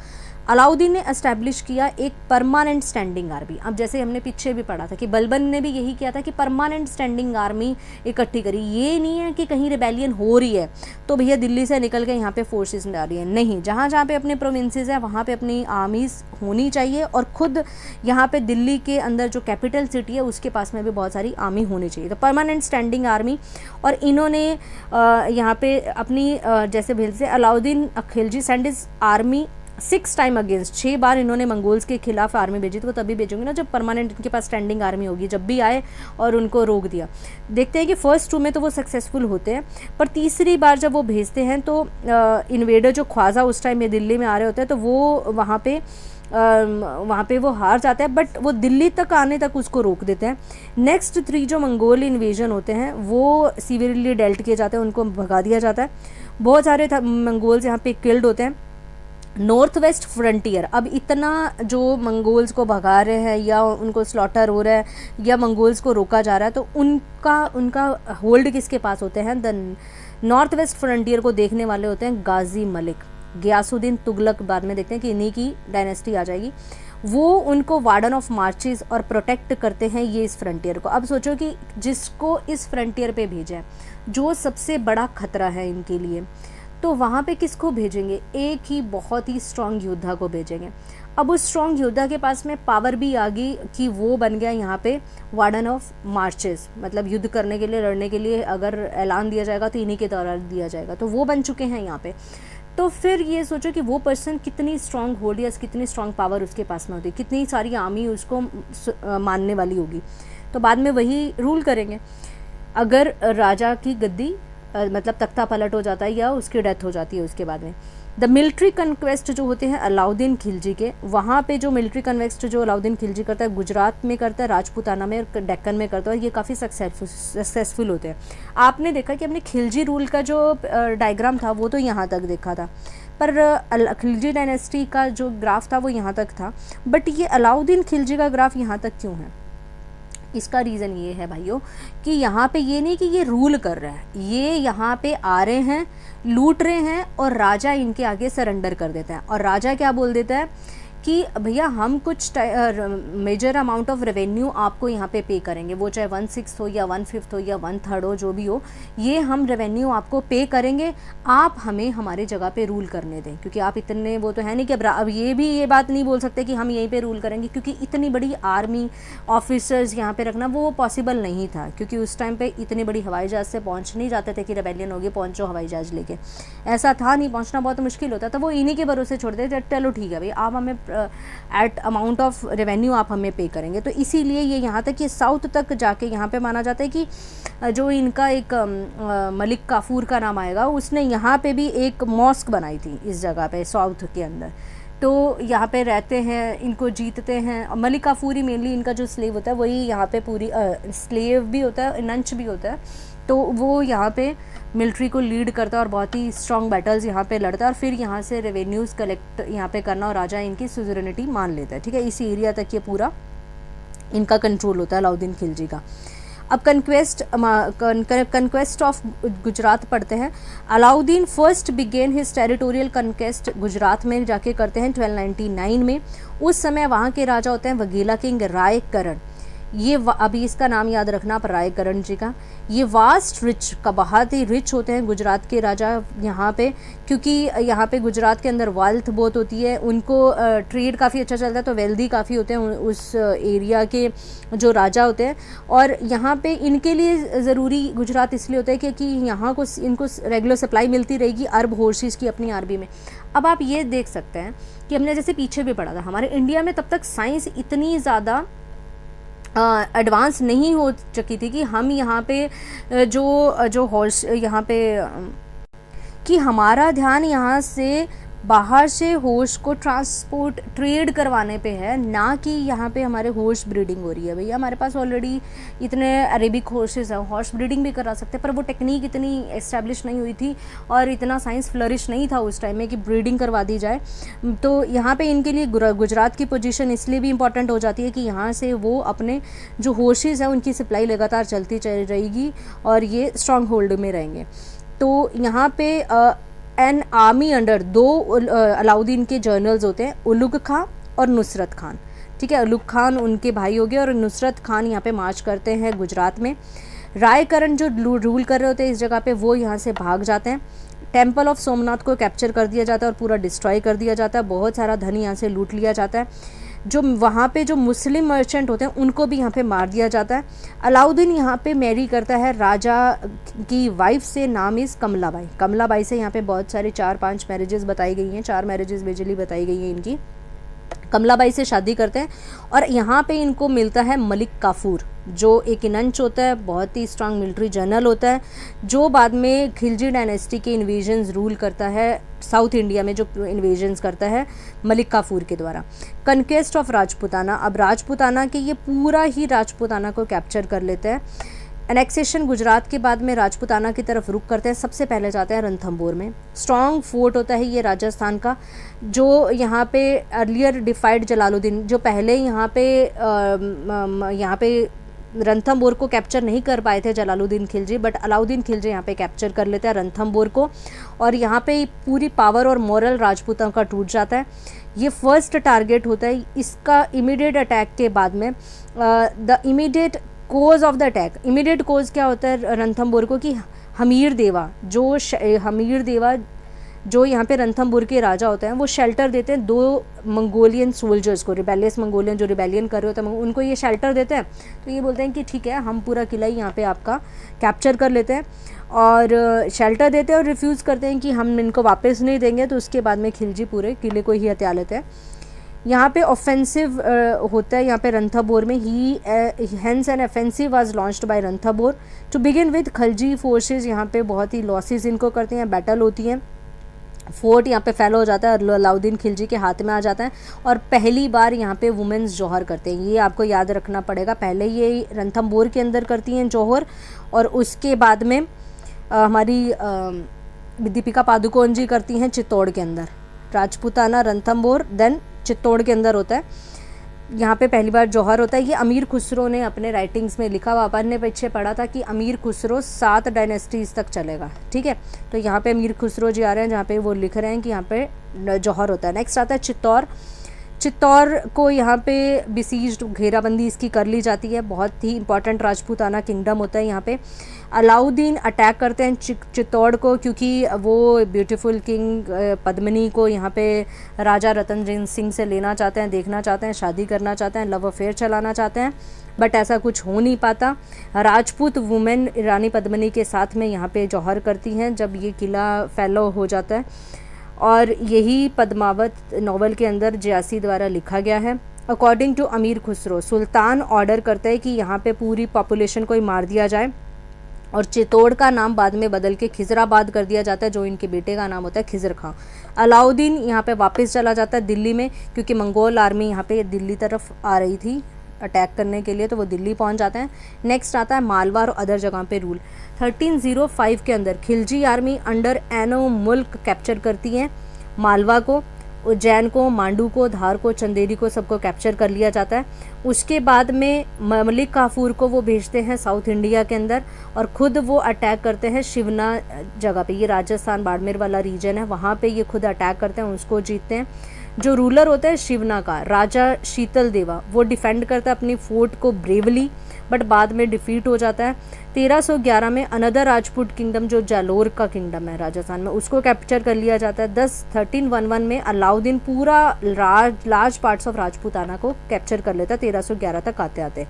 अलाउद्दीन ने एस्टैब्लिश किया एक परमानेंट स्टैंडिंग आर्मी। अब जैसे हमने पीछे भी पढ़ा था कि बलबन ने भी यही किया था कि परमानेंट स्टैंडिंग आर्मी इकट्ठी करी। ये नहीं है कि कहीं रिबेलियन हो रही है तो भैया दिल्ली से निकल के यहाँ पे फोर्सेस आ रही है, नहीं, जहाँ जहाँ पे अपने प्रोविंसेस हैं वहाँ पे अपनी आर्मीज होनी चाहिए, और ख़ुद यहाँ पे दिल्ली के अंदर जो कैपिटल सिटी है उसके पास में भी बहुत सारी आर्मी होनी चाहिए। तो परमानेंट स्टैंडिंग आर्मी, और इन्होंने यहाँ पे अपनी जैसे भेजे Alauddin Khilji send his army 6 time against, 6 बार इन्होंने मंगोल्स के खिलाफ आर्मी भेजी। तो वो तभी भेजूंगी ना जब परमानेंट इनके पास स्टैंडिंग आर्मी होगी, जब भी आए और उनको रोक दिया। देखते हैं कि फर्स्ट 2 में तो वो सक्सेसफुल होते हैं, पर तीसरी बार जब वो भेजते हैं तो इन्वेडर जो ख्वाजा उस टाइम में दिल्ली में आ रहे होते हैं तो वो वहाँ पे वो हार जाता है, बट वो दिल्ली तक आने तक उसको रोक देते हैं। नेक्स्ट 3 जो मंगोल इन्वेजन होते हैं वो सीवियरली डेल्ट किए जाते हैं, उनको भगा दिया जाता है। बहुत सारे मंगोल्स यहाँ पे किल्ड होते हैं। नॉर्थ वेस्ट फ्रंटियर, अब इतना जो मंगोल्स को भगा रहे हैं या उनको स्लॉटर हो रहा है या मंगोल्स को रोका जा रहा है, तो उनका होल्ड किसके पास होते हैं? द नॉर्थ वेस्ट फ्रंटियर को देखने वाले होते हैं गाजी मलिक, गयासुद्दीन तुगलक, बाद में देखते हैं कि इन्हीं की डायनेस्टी आ जाएगी। वो उनको वार्डन ऑफ मार्चेस और प्रोटेक्ट करते हैं ये इस फ्रंटियर को। अब सोचो कि जिसको इस फ्रंटियर पे भेजा है, जो सबसे बड़ा खतरा है इनके लिए, तो वहाँ पे किसको भेजेंगे? एक ही बहुत ही स्ट्रॉन्ग योद्धा को भेजेंगे। अब उस स्ट्रॉन्ग योद्धा के पास में पावर भी आ गई कि वो बन गया यहाँ पे वार्डन ऑफ मार्चेस, मतलब युद्ध करने के लिए, लड़ने के लिए अगर ऐलान दिया जाएगा तो इन्हीं के द्वारा दिया जाएगा, तो वो बन चुके हैं यहाँ पे। तो फिर ये सोचो कि वो पर्सन कितनी स्ट्रॉन्ग होल्ड या कितनी स्ट्रॉन्ग पावर उसके पास में होती, कितनी सारी आर्मी उसको मानने वाली होगी, तो बाद में वही रूल करेंगे। अगर राजा की गद्दी मतलब तख्ता पलट हो जाता है या उसकी डेथ हो जाती है उसके बाद में। द मिलिट्री कन्क्वेस्ट जो होते हैं अलाउद्दीन खिलजी के, वहाँ पे जो मिलिट्री कन्वेस्ट जो अलाउद्दीन खिलजी करता है गुजरात में करता है, राजपूताना में और डेक्कन में करता है, ये काफ़ी सक्सेसफुल होते हैं। आपने देखा कि अपने खिलजी रूल का जो डायग्राम था वो तो यहाँ तक देखा था, पर खिलजी डायनेस्टी का जो ग्राफ था वो यहाँ तक था, बट ये अलाउद्दीन खिलजी का ग्राफ यहाँ तक क्यों है? इसका रीज़न ये है भाइयों कि यहाँ पे ये नहीं कि ये रूल कर रहा है, ये यहाँ पे आ रहे हैं, लूट रहे हैं, और राजा इनके आगे सरेंडर कर देता है। और राजा क्या बोल देता है कि भैया हम कुछ मेजर अमाउंट ऑफ रेवेन्यू आपको यहाँ पे करेंगे, वो चाहे 1/6 हो या 1/5 हो या 1/3 हो, जो भी हो, ये हम रेवेन्यू आपको पे करेंगे, आप हमें हमारे जगह पे रूल करने दें, क्योंकि आप इतने वो तो है नहीं कि अब ये बात नहीं बोल सकते कि हम यहीं पे रूल करेंगे, क्योंकि इतनी बड़ी आर्मी ऑफिसर्स यहाँ पे रखना वो पॉसिबल नहीं था, क्योंकि उस टाइम पे इतनी बड़ी हवाई जहाज़ से पहुँच नहीं जाते थे कि रेबेलियन होगी पहुँचो हवाई जहाज़ लेके, ऐसा था नहीं, पहुँचना बहुत मुश्किल होता, तो वो इन्हीं के भरोसे छोड़ देते, चलो ठीक है भाई आप हमें एट अमाउंट ऑफ रेवेन्यू आप हमें पे करेंगे। तो इसीलिए ये यहाँ तक, ये साउथ तक जाके यहाँ पे माना जाता है कि जो इनका एक मलिक काफूर का नाम आएगा, उसने यहाँ पे भी एक मॉस्क बनाई थी इस जगह पे साउथ के अंदर। तो यहाँ पे रहते हैं, इनको जीतते हैं। मलिक काफूर ही मेनली इनका जो स्लेव होता है वही यहाँ पे पूरी स्लेव भी होता है, नंच भी होता है, तो वो यहाँ पे मिलिट्री को लीड करता है और बहुत ही स्ट्रॉन्ग बैटल्स यहाँ पे लड़ता है और फिर यहाँ से रेवेन्यूज़ कलेक्ट यहाँ पे करना और राजा इनकी सुजरनिटी मान लेता है, ठीक है। इसी एरिया तक ये पूरा इनका कंट्रोल होता है अलाउद्दीन खिलजी का। अब कन्क्वेस्ट ऑफ गुजरात पढ़ते हैं। Alauddin first begin his territorial conquest Gujarat में जाके करते हैं 1299 में। उस समय वहाँ के राजा होते हैं वघेला किंग रायकरण। ये अभी इसका नाम याद रखना आप, रायकरण जी का। ये वास्ट रिच का बहुत ही रिच होते हैं गुजरात के राजा यहाँ पे, क्योंकि यहाँ पे गुजरात के अंदर वेल्थ बहुत होती है, उनको ट्रेड काफ़ी अच्छा चलता है, तो वेल्दी काफ़ी होते हैं उस एरिया के जो राजा होते हैं। और यहाँ पे इनके लिए ज़रूरी गुजरात इसलिए होता है क्योंकि यहाँ को इनको रेगुलर सप्लाई मिलती रहेगी अरब हॉर्सेस की अपनी आर्मी में। अब आप ये देख सकते हैं कि हमने जैसे पीछे भी पढ़ा था, हमारे इंडिया में तब तक साइंस इतनी ज़्यादा एडवांस नहीं हो चुकी थी कि हम यहाँ पे जो हॉर्स यहाँ पे कि हमारा ध्यान यहाँ से बाहर से हॉर्स को ट्रांसपोर्ट ट्रेड करवाने पे है, ना कि यहाँ पे हमारे हॉर्स ब्रीडिंग हो रही है। भैया हमारे पास ऑलरेडी इतने अरेबिक हॉर्सेस हैं, हॉर्स ब्रीडिंग भी करा सकते हैं, पर वो टेक्निक इतनी एस्टेब्लिश नहीं हुई थी और इतना साइंस फ्लरिश नहीं था उस टाइम में कि ब्रीडिंग करवा दी जाए। तो यहाँ पे इनके लिए गुजरात की पोजीशन इसलिए भी इंपॉर्टेंट हो जाती है कि यहाँ से वो अपने जो हॉर्सेस हैं उनकी सप्लाई लगातार चलती चल रहेगी और ये स्ट्रॉन्ग होल्ड में रहेंगे। तो यहाँ पे एन आर्मी अंडर दो अलाउद्दीन के जनरल्स होते हैं, उलुग खां और नुसरत खान, ठीक है। उलुग खान उनके भाई हो गए और नुसरत खान यहाँ पे मार्च करते हैं गुजरात में। रायकरण जो रूल कर रहे होते हैं इस जगह पे, वो यहाँ से भाग जाते हैं। टेम्पल ऑफ सोमनाथ को कैप्चर कर दिया जाता है और पूरा डिस्ट्रॉय कर दिया जाता है, बहुत सारा धन यहाँ से लूट लिया जाता है। जो वहाँ पे जो मुस्लिम मर्चेंट होते हैं उनको भी यहाँ पे मार दिया जाता है। अलाउद्दीन यहाँ पे मैरी करता है राजा की वाइफ से, नाम इज़ कमलाबाई। कमलाबाई से यहाँ पे बहुत सारे 4-5 मैरिजेस बताई गई हैं, 4 मैरिजेस मेजरली बताई गई हैं इनकी। कमलाबाई से शादी करते हैं और यहाँ पे इनको मिलता है मलिक काफूर, जो एक इनंच होता है, बहुत ही स्ट्रांग मिलिट्री जनरल होता है, जो बाद में खिलजी डायनेस्टी के इन्वेजन्स रूल करता है साउथ इंडिया में, जो इन्वेजन्स करता है मलिक काफूर के द्वारा। कन्क्वेस्ट ऑफ राजपूताना, अब राजपूताना के ये पूरा ही राजपूताना को कैप्चर कर लेते हैं। एनेक्सेशन गुजरात के बाद में राजपूताना की तरफ रुख करते हैं। सबसे पहले जाते हैं रणथंभौर में, स्ट्रॉन्ग फोर्ट होता है ये राजस्थान का, जो यहाँ पे अर्लियर डिफाइड जलालुद्दीन, जो पहले यहाँ पे रणथंभौर को कैप्चर नहीं कर पाए थे जलालुद्दीन खिलजी, बट अलाउद्दीन खिलजी यहाँ पे कैप्चर कर लेते हैं रणथंभौर को और यहाँ पे पूरी पावर और मॉरल राजपूतों का टूट जाता है। ये फर्स्ट टारगेट होता है। इसका इमीडिएट अटैक के बाद में the immediate cause of the attack, immediate cause क्या होता है रणथंभौर को, कि हमीर देवा जो यहाँ पे रणथंभौर के राजा होते हैं वो शेल्टर देते हैं 2 मंगोलियन सोल्जर्स को, रिबेलियस मंगोलियन जो रिबेलियन कर रहे होते हैं उनको ये शेल्टर देते हैं। तो ये बोलते हैं कि ठीक है हम पूरा किला ही यहाँ पे आपका कैप्चर कर लेते हैं और शेल्टर देते हैं और रिफ्यूज़ करते हैं कि हम इनको वापस नहीं देंगे। तो उसके बाद में खिलजी पूरे किले को ही हत्या लेते हैं। यहाँ पे ऑफेंसिव होता है यहाँ पे रणथंभौर में, hence an offensive was launched by Ranthambore to begin with. Khilji forces यहाँ पे बहुत ही लॉसेस इनको करते हैं, बैटल होती हैं, फोर्ट यहाँ पे फेल हो जाता है और अलाउद्दीन खिलजी के हाथ में आ जाता है और पहली बार यहाँ पे वुमेन्स जौहर करते हैं। ये आपको याद रखना पड़ेगा, पहले ये रणथंभौर के अंदर करती हैं जौहर और उसके बाद में हमारी दीपिका पादुकोण जी करती हैं चित्तौड़ के अंदर। राजपूताना, रणथंभौर, देन चित्तौड़ के अंदर होता है, यहाँ पे पहली बार जौहर होता है। ये अमीर खुसरो ने अपने राइटिंग्स में लिखा, अपन ने पीछे पढ़ा था कि अमीर खुसरो 7 डायनेस्टीज़ तक चलेगा, ठीक है। तो यहाँ पे अमीर खुसरो जी आ रहे हैं जहाँ पे वो लिख रहे हैं कि यहाँ पे जौहर होता है। नेक्स्ट आता है चित्तौड़। चित्तौड़ को यहाँ पे बिसीज्ड, घेराबंदी इसकी कर ली जाती है, बहुत ही इंपॉर्टेंट राजपूताना किंगडम होता है यहाँ पे। अलाउद्दीन अटैक करते हैं चित्तौड़ को क्योंकि वो ब्यूटीफुल किंग पद्मिनी को यहाँ पे राजा रतन सिंह से लेना चाहते हैं, देखना चाहते हैं, शादी करना चाहते हैं, लव अफेयर चलाना चाहते हैं, बट ऐसा कुछ हो नहीं पाता। राजपूत वुमेन रानी पद्मिनी के साथ में यहाँ पे जौहर करती हैं जब ये किला फैलो हो जाता है और यही पद्मावत नॉवल के अंदर जयासी द्वारा लिखा गया है। अकॉर्डिंग टू अमीर खुसरो, सुल्तान ऑर्डर करता है कि यहाँ पे पूरी पॉपुलेशन को ही मार दिया जाए और चित्तौड़ का नाम बाद में बदल के खिजराबाद कर दिया जाता है, जो इनके बेटे का नाम होता है खिजर खां। अलाउद्दीन यहाँ पे वापस चला जाता है दिल्ली में, क्योंकि मंगोल आर्मी यहाँ पे दिल्ली तरफ आ रही थी अटैक करने के लिए, तो वो दिल्ली पहुँच जाते हैं। नेक्स्ट आता है मालवा और अदर जगह पे रूल। 1305 के अंदर खिलजी आर्मी अंडर एनो मुल्क कैप्चर करती है मालवा को, उज्जैन को, मांडू को, धार को, चंदेरी को, सबको कैप्चर कर लिया जाता है। उसके बाद में मलिक काफूर को वो भेजते हैं साउथ इंडिया के अंदर, और खुद वो अटैक करते हैं शिवना जगह पे, ये राजस्थान बाड़मेर वाला रीजन है, वहाँ पे ये खुद अटैक करते हैं, उसको जीतते हैं। जो रूलर होता है शिवना का, राजा शीतल देवा, वो डिफेंड करता है अपनी फोर्ट को ब्रेवली, बट बाद में डिफीट हो जाता है। 1311 में अनदर राजपूत किंगडम, जो जालोर का किंगडम है राजस्थान में, उसको कैप्चर कर लिया जाता है। 1311 में अलाउद्दीन पूरा लार्ज पार्ट्स ऑफ राजपूताना को कैप्चर कर लेता है 1311 तक आते आते।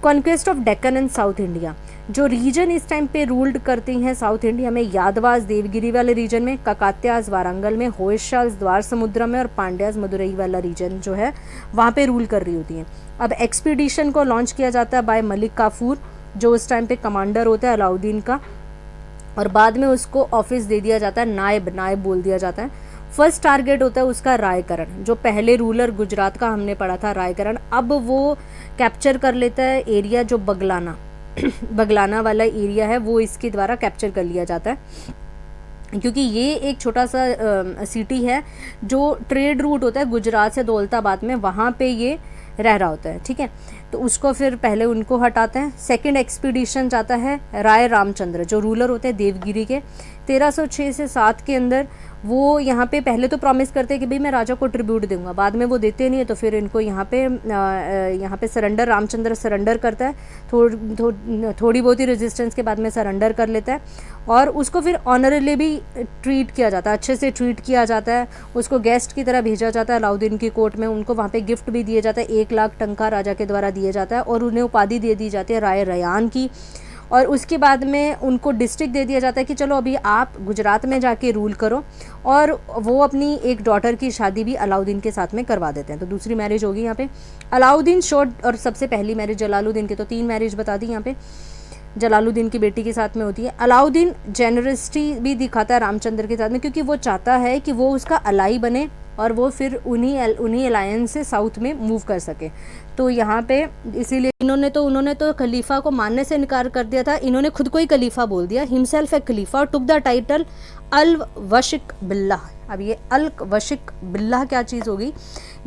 Conquest of Deccan and south India, जो रीजन इस टाइम पे रूल्ड करती हैं साउथ इंडिया में, यादवास देवगिरी वाले रीजन में, ककात्यास वारंगल में, होयशास द्वार समुद्र में, और पांड्यास मदुरई वाला रीजन जो है वहाँ पे रूल कर रही होती हैं। अब एक्सपीडिशन को लॉन्च किया जाता है बाय मलिक काफूर, जो उस टाइम पे कमांडर होता है अलाउद्दीन का, और बाद में उसको ऑफिस दे दिया जाता है, नायब बोल दिया जाता है। फर्स्ट टारगेट होता है उसका रायकरण, जो पहले रूलर गुजरात का हमने पढ़ा था रायकरण, अब वो कैप्चर कर लेता है एरिया जो बगलाना बगलाना वाला एरिया है, वो इसके द्वारा कैप्चर कर लिया जाता है, क्योंकि ये एक छोटा सा सिटी है जो ट्रेड रूट होता है गुजरात से दौलताबाद में, वहाँ पे ये रह रहा होता है, ठीक है। तो उसको फिर पहले उनको हटाते हैं। सेकंड एक्सपीडिशन जाता है राय रामचंद्र, जो रूलर होते हैं देवगिरी के, 1306 से 7 के अंदर। वो यहाँ पे पहले तो प्रॉमिस करते हैं कि भाई मैं राजा को ट्रिब्यूट दूंगा, बाद में वो देते नहीं है, तो फिर इनको यहाँ पे सरेंडर, रामचंद्र सरेंडर करता है, थोड़ी बहुत ही रेजिस्टेंस के बाद में सरेंडर कर लेता है, और उसको फिर ऑनरली भी ट्रीट किया जाता है, अच्छे से ट्रीट किया जाता है, उसको गेस्ट की तरह भेजा जाता है अलाउद्दीन की कोर्ट में, उनको वहाँ पे गिफ्ट भी दिया जाता है, 1 लाख टंका राजा के द्वारा दिया जाता है, और उन्हें उपाधि दे दी जाती है राय रयान की। और उसके बाद में उनको डिस्ट्रिक्ट दे दिया जाता है कि चलो अभी आप गुजरात में जाके रूल करो, और वो अपनी एक डॉटर की शादी भी अलाउद्दीन के साथ में करवा देते हैं। तो दूसरी मैरिज होगी यहाँ पे अलाउद्दीन शॉर्ट, और सबसे पहली मैरिज जलालुद्दीन की, तो 3 मैरिज बता दी यहाँ पे, जलालुद्दीन की बेटी के साथ में होती है। अलाउद्दीन जेनरसिटी भी दिखाता है रामचंद्र के साथ में, क्योंकि वो चाहता है कि वो उसका अलाई बने, और वो फिर उन्हीं अलायंस से साउथ में मूव कर सके। तो यहाँ पे इसीलिए उन्होंने तो खलीफा को मानने से इनकार कर दिया था, इन्होंने खुद को ही खलीफा बोल दिया, हिमसेल्फ ए खलीफा, और टुक द टाइटल अल वशिक बिल्लाह। अब ये अल वशिक बिल्लाह क्या चीज़ होगी,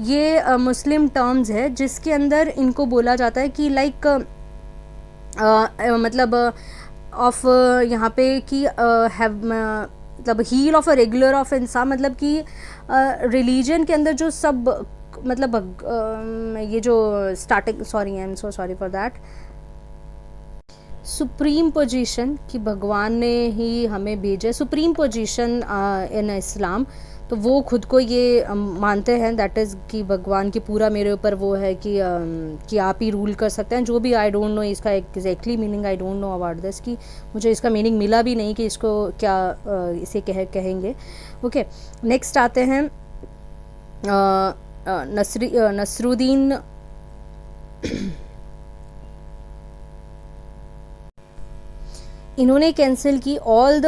ये मुस्लिम टर्म्स है जिसके अंदर इनको बोला जाता है कि लाइक मतलब ऑफ यहाँ पे कि हैव मतलब heel of a regular of इंसान, मतलब कि रिलीजन के अंदर जो सब मतलब ये जो starting, sorry I am so sorry for that, supreme position कि भगवान ने ही हमें भेजा, सुप्रीम पोजीशन इन इस्लाम, तो वो खुद को ये मानते हैं दैट इज़ कि भगवान की पूरा मेरे ऊपर वो है कि आप ही रूल कर सकते हैं, जो भी आई डोंट नो इसका exactly meaning, I don't know about this, कि मुझे इसका मीनिंग मिला भी नहीं कि इसको क्या इसे कहेंगे। ओके, नेक्स्ट आते हैं नसरुद्दीन इन्होंने कैंसिल की ऑल द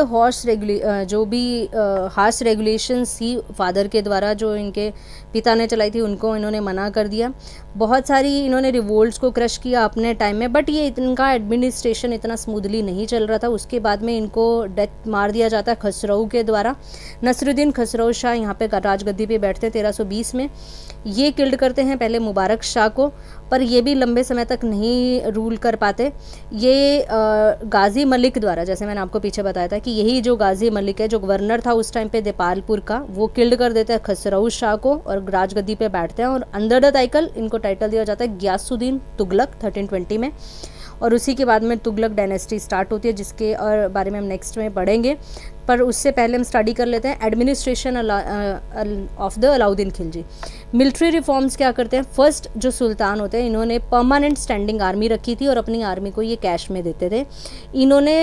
जो भी हार्श रेगुलेशंस थी फादर के द्वारा, जो इनके पिता ने चलाई थी, उनको इन्होंने मना कर दिया। बहुत सारी इन्होंने रिवोल्ट्स को क्रश किया अपने टाइम में, बट ये इनका एडमिनिस्ट्रेशन इतना स्मूथली नहीं चल रहा था। उसके बाद में इनको डेथ मार दिया जाता है खसरऊ के द्वारा। नसरुद्दीन खसरऊ शाह यहाँ पे राजगद्दी पे बैठते 1320 में, ये किल्ड करते हैं पहले मुबारक शाह को, पर ये भी लंबे समय तक नहीं रूल कर पाते। ये गाजी मलिक द्वारा, जैसे मैंने आपको पीछे बताया था कि यही जो गाजी मलिक है, जो गवर्नर था उस टाइम पे देपालपुर का, वो किल्ड कर देते हैं खसरऊ शाह को और राजगद्दी पे बैठते हैं। और अंडर द टाइटल इनको टाइटल दिया जाता है गियासुद्दीन तुगलक 1320 में, और उसी के बाद में तुगलक डायनेस्टी स्टार्ट होती है, जिसके और बारे में हम नेक्स्ट में पढ़ेंगे। पर उससे पहले हम स्टडी कर लेते हैं administration of the Alauddin Khilji. Military reforms क्या करते हैं, फर्स्ट जो सुल्तान होते हैं इन्होंने परमानेंट स्टैंडिंग आर्मी रखी थी और अपनी आर्मी को ये कैश में देते थे। इन्होंने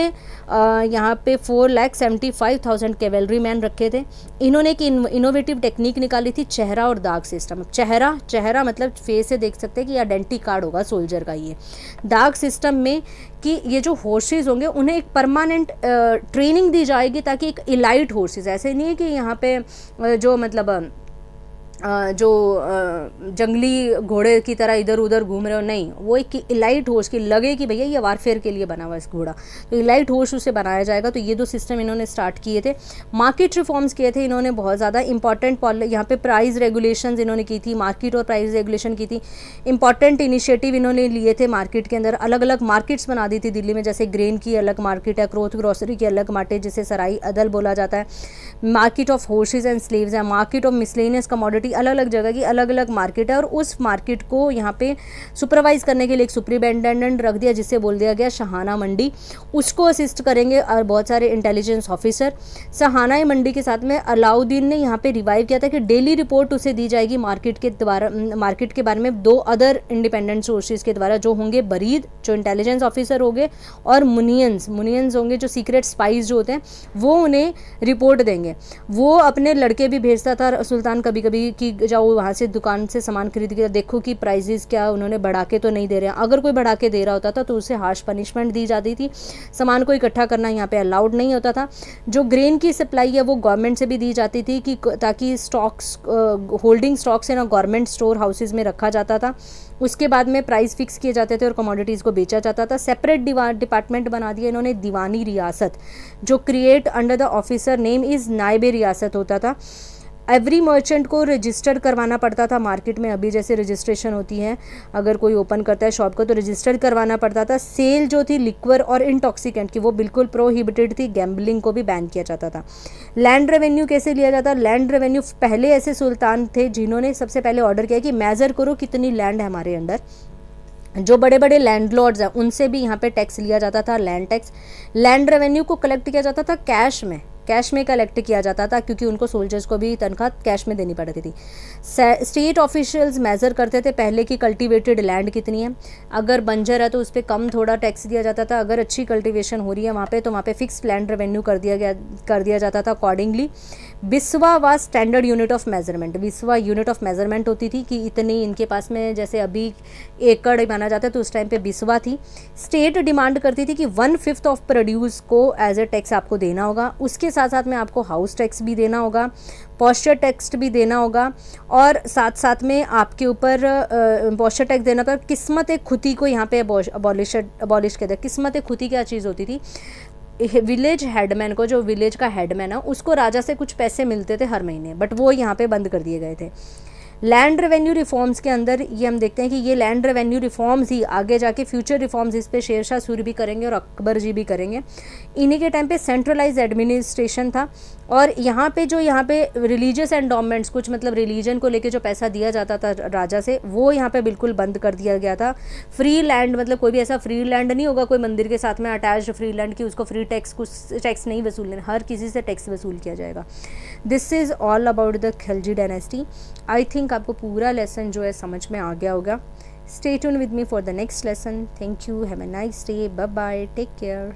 यहाँ पे 4,75,000 कैवेलरी मैन रखे थे। इन्होंने एक इनोवेटिव टेक्निक निकाली थी, चेहरा और दाग सिस्टम। चेहरा मतलब फेस से देख सकते हैं कि आइडेंटिटी कार्ड होगा सोल्जर का। ये दाग सिस्टम में कि ये जो हॉर्सेज होंगे उन्हें एक परमानेंट ट्रेनिंग दी जाएगी, ताकि एक इलाइट हॉर्सेज, ऐसे नहीं है कि यहाँ पे जो मतलब जो जंगली घोड़े की तरह इधर उधर घूम रहे हो, नहीं, वो एक इलाइट हॉर्स की लगे कि भैया ये वारफेयर के लिए बना हुआ है घोड़ा, तो इलाइट हॉर्स उसे बनाया जाएगा। तो ये दो सिस्टम इन्होंने स्टार्ट किए थे। मार्केट रिफॉर्म्स किए थे इन्होंने बहुत ज़्यादा इंपॉर्टेंट, यहाँ पे प्राइस रेगुलेशंस इन्होंने की थी, मार्केट और प्राइस रेगुलेशन की थी। इंपॉर्टेंट इनिशिएटिव इन्होंने लिए थे मार्केट के अंदर, अलग अलग मार्केट्स बना दी थी दिल्ली में, जैसे ग्रेन की अलग मार्केट है, क्लोथ ग्रोसरी की अलग मार्केट जिसे सराई अदल बोला जाता है, market of horses and slaves है, मार्केट ऑफ मिसलेनियस कमोडिटी, अलग अलग जगह की अलग अलग मार्केट है। और उस मार्केट को यहाँ पे सुपरवाइज करने के लिए एक सुपरिटेंडेंट रख दिया, जिसे बोल दिया गया शहाना मंडी। उसको असिस्ट करेंगे और बहुत सारे इंटेलिजेंस ऑफिसर। शहाना मंडी के साथ में अलाउद्दीन ने यहाँ पे रिवाइव किया था कि डेली रिपोर्ट उसे दी जाएगी मार्केट के बारे में 2 अदर इंडिपेंडेंट सोर्सेज के द्वारा, जो होंगे बरीद जो इंटेलिजेंस ऑफिसर होंगे और मुनियंस होंगे जो सीक्रेट स्पाइस जो होते हैं, वो उन्हें रिपोर्ट देंगे। वो अपने लड़के भी भेजता था सुल्तान कभी कभी कि जाओ वहाँ से दुकान से सामान खरीद के देखो कि प्राइजेस क्या उन्होंने बढ़ा के तो नहीं दे रहे हैं। अगर कोई बढ़ा के दे रहा होता था तो उसे हार्श पनिशमेंट दी जाती थी। सामान को इकट्ठा करना यहाँ पे अलाउड नहीं होता था। जो ग्रेन की सप्लाई है वो गवर्नमेंट से भी दी जाती थी कि ताकि स्टॉक्स होल्डिंग स्टॉक्स है ना गवर्नमेंट स्टोर हाउसेज में रखा जाता था। उसके बाद में प्राइस फिक्स किए जाते थे और कमोडिटीज़ को बेचा जाता था। सेपरेट डिपार्टमेंट बना दिया इन्होंने दीवानी रियासत, जो create under the officer name is नायब रियासत होता था। एवरी मर्चेंट को रजिस्टर करवाना पड़ता था मार्केट में, अभी जैसे रजिस्ट्रेशन होती है अगर कोई ओपन करता है शॉप को तो रजिस्टर करवाना पड़ता था। सेल जो थी लिक्वर और इंटॉक्सिकेंट की वो बिल्कुल प्रोहिबिटेड थी, गैम्बलिंग को भी बैन किया जाता था। लैंड रेवेन्यू कैसे लिया जाता? लैंड रेवेन्यू पहले ऐसे सुल्तान थे जिन्होंने सबसे पहले ऑर्डर किया कि मेजर करो कितनी लैंड है हमारे अंडर। जो बड़े बड़े लैंडलॉर्ड्स हैं उनसे भी यहाँ पे टैक्स लिया जाता था, लैंड टैक्स। लैंड रेवेन्यू को कलेक्ट किया जाता था कैश में कलेक्ट किया जाता था, क्योंकि उनको सोल्जर्स को भी तनख्वाह कैश में देनी पड़ती थी। स्टेट ऑफिशियल्स मेज़र करते थे पहले की कल्टीवेटेड लैंड कितनी है, अगर बंजर है तो उस पर कम थोड़ा टैक्स दिया जाता था, अगर अच्छी कल्टीवेशन हो रही है वहाँ पे तो वहाँ पे फिक्स लैंड रेवेन्यू कर दिया जाता था अकॉर्डिंगली। बिस्वा व standard unit of measurement, Biswa unit of measurement होती थी कि इतनी इनके पास में, जैसे अभी एकड़ माना जाता है तो उस टाइम पे बिस्वा थी। स्टेट डिमांड करती थी कि 1/5 ऑफ प्रोड्यूस को एज ए टैक्स आपको देना होगा, उसके साथ साथ में आपको हाउस टैक्स भी देना होगा, पॉस्चर टैक्स भी देना होगा, और साथ साथ में आपके ऊपर पॉस्चर टैक्स देना होगा। किस्मत खुदी को यहाँ पे अबॉलिश कहते हैं। किस्मत खुदी क्या चीज़ होती थी? विलेज हेडमैन को, जो विलेज का हेडमैन है उसको राजा से कुछ पैसे मिलते थे हर महीने, बट वो यहाँ पे बंद कर दिए गए थे। लैंड रेवेन्यू रिफॉर्म्स के अंदर ये हम देखते हैं कि ये लैंड रेवेन्यू रिफॉर्म्स ही आगे जाके फ्यूचर रिफॉर्म्स इस पे शेरशाह सूरी भी करेंगे और अकबर जी भी करेंगे। इन्हीं के टाइम पे सेंट्रलाइज एडमिनिस्ट्रेशन था, और यहाँ पे रिलीजियस एंडोमेंट्स, कुछ मतलब रिलीजन को लेके जो पैसा दिया जाता था राजा से, वो यहाँ पे बिल्कुल बंद कर दिया गया था। फ्री लैंड मतलब कोई भी ऐसा फ्री लैंड नहीं होगा कोई मंदिर के साथ में अटैच्ड फ्री लैंड की उसको फ्री टैक्स, कुछ टैक्स नहीं वसूलने, हर किसी से टैक्स वसूल किया जाएगा। This is all about the Khilji dynasty. I think आपको पूरा लेसन जो है समझ में आ गया होगा। Stay tune with me for the next lesson. Thank you, have a nice day, bye bye, take care.